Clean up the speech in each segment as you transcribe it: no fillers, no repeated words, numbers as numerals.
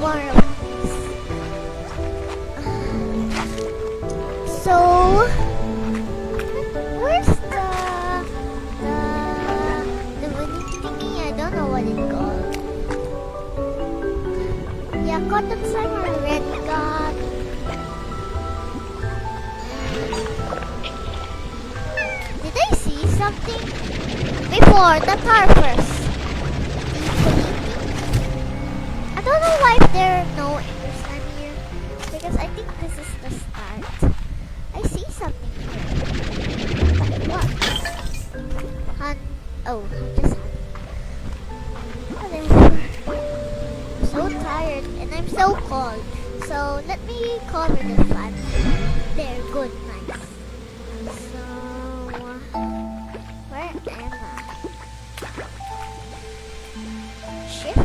more of these. So, where's the winning thingy? I don't know what it's called. Yeah, cotton slime I already got. Did I see something before the tar first? I don't know why there are no Englishman here, because I think this is the start. I see something here. What? Oh, just whatever. I'm so tired and I'm so cold. So let me cover the fan. There, good, nice. So where am I? Shift.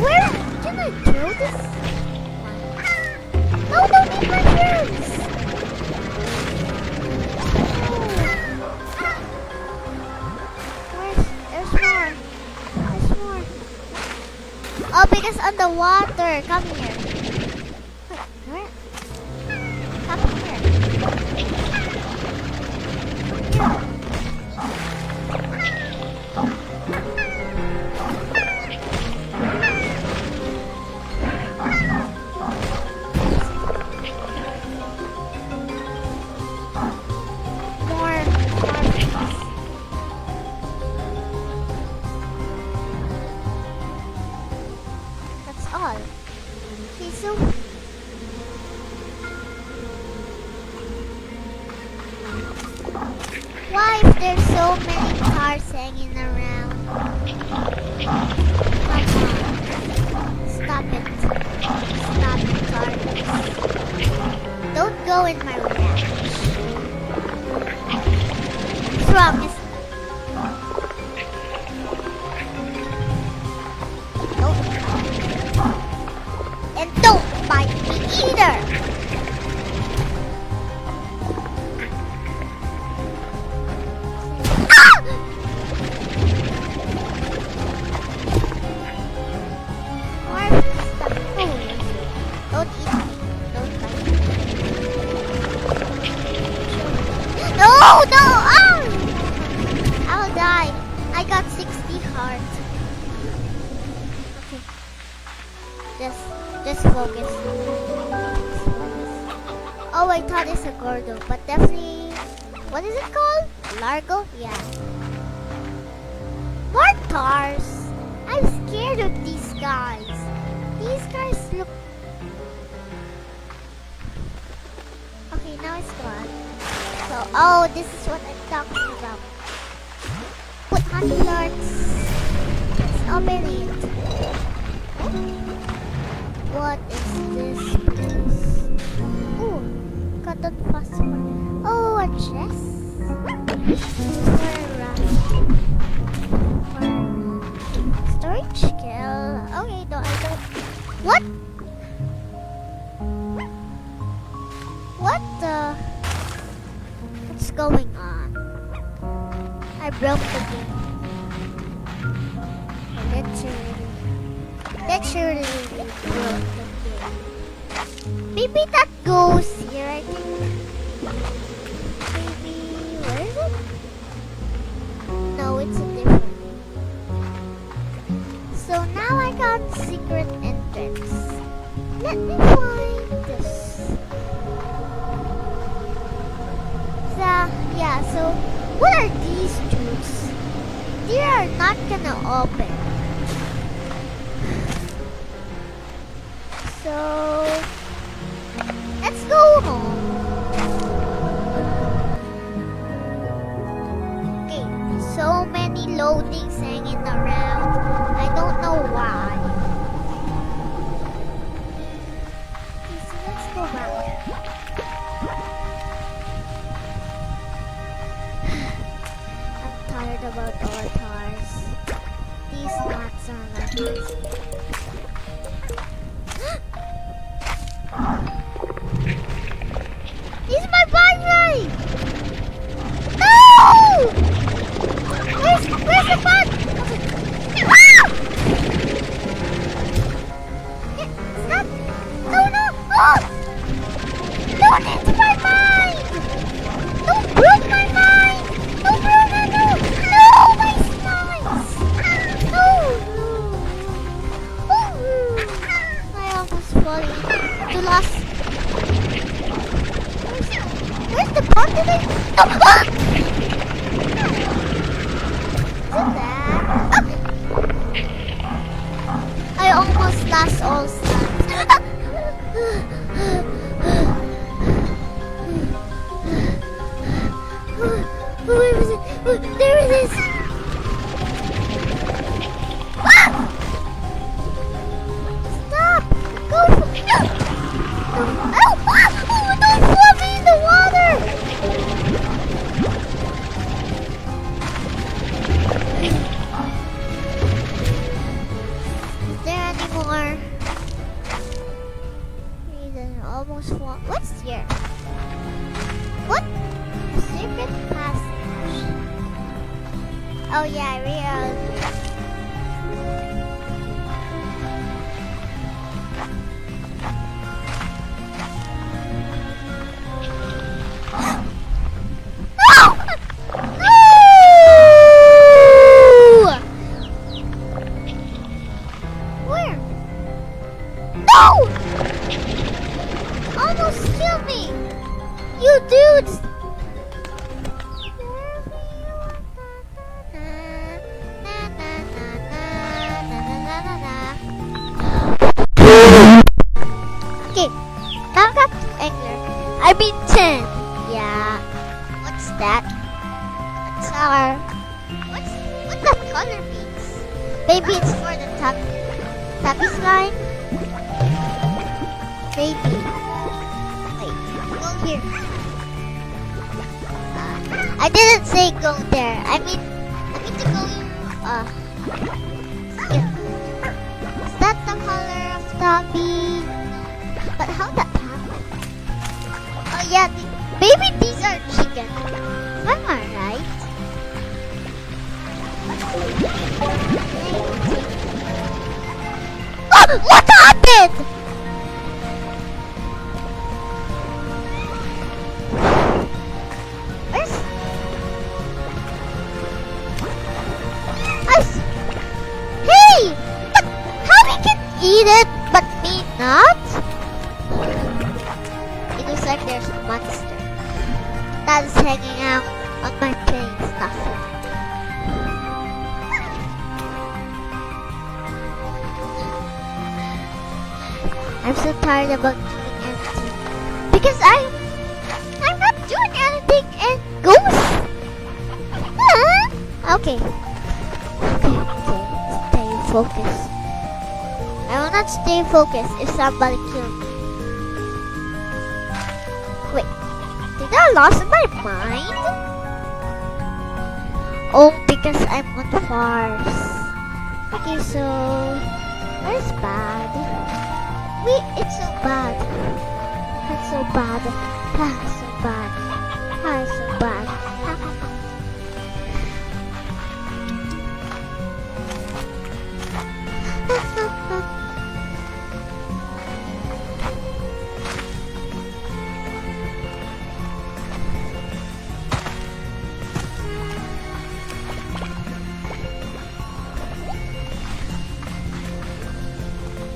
Where can I throw this one? No, don't eat my friends! There's more. There's more. Oh, because on the water. Come here. Wait, where? Come here. Why if there's so many cars hanging around? Come on. Stop it. Stop it, cars. Don't go in my ranch. What's wrong? And don't bite me either! Oh no! Oh! I'll die. I got 60 hearts. Okay. Just focus. Oh, I thought it's a Gordo, but definitely. What is it called? Largo? Yeah. More cars. I'm scared of these guys. These guys look. Okay, now it's gone. So, oh, this is what I'm talking about. Put honey lords. Let's open it. What is this place? Ooh, cotton phosphor. Oh, a chest. Storage skill. Okay, no, I don't. What? What the? What's going on? I broke the game. Literally broke the game. Maybe that goes here, I think. Maybe, where is it? No, it's a different thing. So now I got secret entrance. Let me find this. Yeah, so what are these dudes? They are not gonna open. So let's go home. Okay, so many loadings hanging around. I don't know why. Okay, so let's go back. About our cars. These nuts are not easy. He's my boyfriend! did I? No! Ah! What's that? Ah! I almost lost all stuff. Where is it? Oh, there it is! Ah! Stop! Go for it! No! Ow! Ah! Oh, don't flop me in the water! Is there any more? Almost walk. What's here? What? A secret passage. Oh yeah, real. No! No! Where? No! Almost killed me! You dudes! Okay, now I got 2 angler. I mean 10. Yeah. What's that? What's our... What that color means? Maybe it's for the tappy slime? Maybe. Wait, go here. I didn't say go there. I mean to go here. Is that the color of Tappy? But how that happened? Oh yeah, maybe these are chicken. Am I right? Oh, what happened? Hey! But how we can eat it, but me not? It looks like there's a monster that is hanging out on my plane stuff. I'm so tired about doing anything because I'm not doing anything and ghost. Okay. Stay focused. I will not stay focused if somebody kills me. Wait, did I lose my mind? Oh, because I'm on farms. Okay, so where's bad? Wait, it's so bad. That's so bad. That's so bad. That's so bad.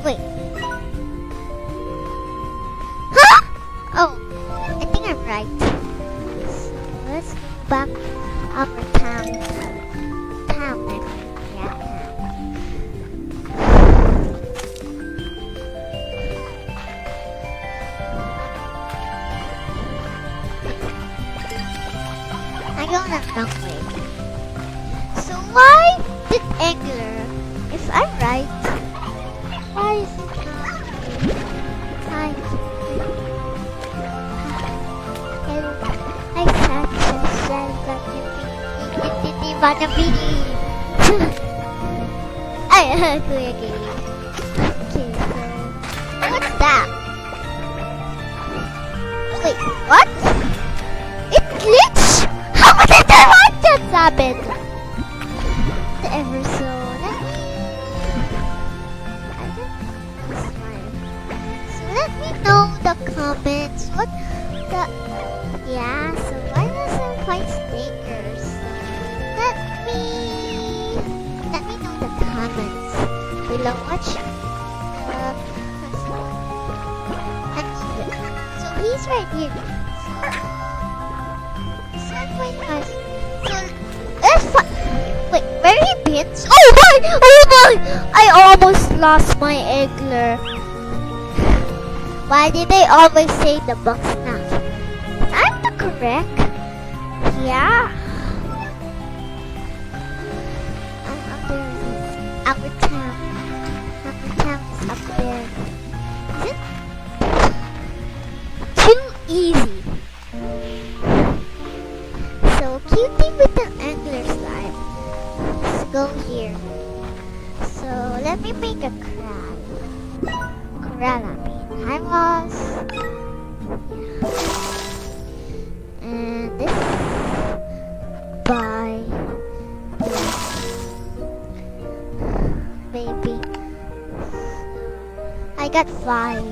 Wait. Huh? Oh, I think I'm right. So let's go back upper town. Town, I mean. Yeah, I go on a wrong way. So why did Angler, if I'm right, why is it not? I said that you didn't wanna believe. Ay, Kuya Gabe. Okay, so what's that? Wait, what? It glitched? How did I want that happen? Ever so, let me know the comments. What the? Yeah. So why does I fight stickers? Let me know the comments below. Watch. So he's right here. my gosh. So, let's wait, where he been? Oh my! Oh my! I almost lost my Eggler. Why did they always say the box now? I'm the correct. Yeah. Our town. Our town is up there. Is it? Too easy. So cutie with the angler slime. Let's go here. So let me make a crab. Corral, I mean. Hi, boss. And this by baby. I got 5.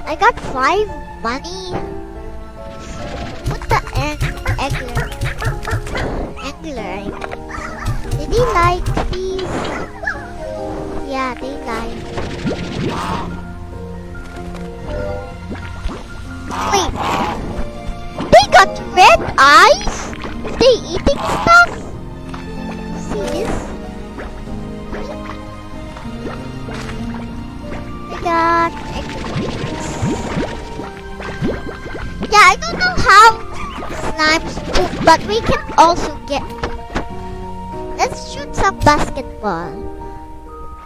I got 5 money. Put the angler. Angler, I mean. Did he like these? Yeah, they like. Wait. They got red eyes? They eating stuff? See this? They got yeah, I don't know how slimes poop, but we can also get poop. Let's shoot some basketball.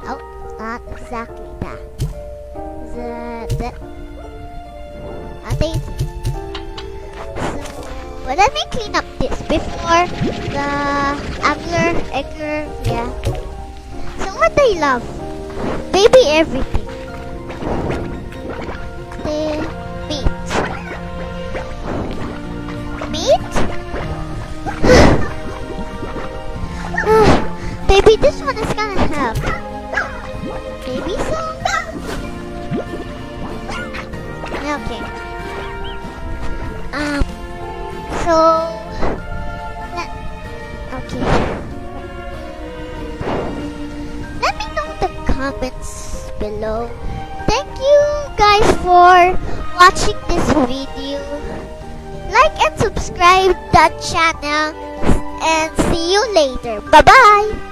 Oh, not exactly that. So, let me clean up this before the Eggler, yeah. So what they love? Baby everything. The meat. Meat? Baby, this one is gonna have baby song? Okay. So okay. Let me know in the comments below. Thank you guys for watching this video. Like and subscribe the channel and see you later. Bye bye.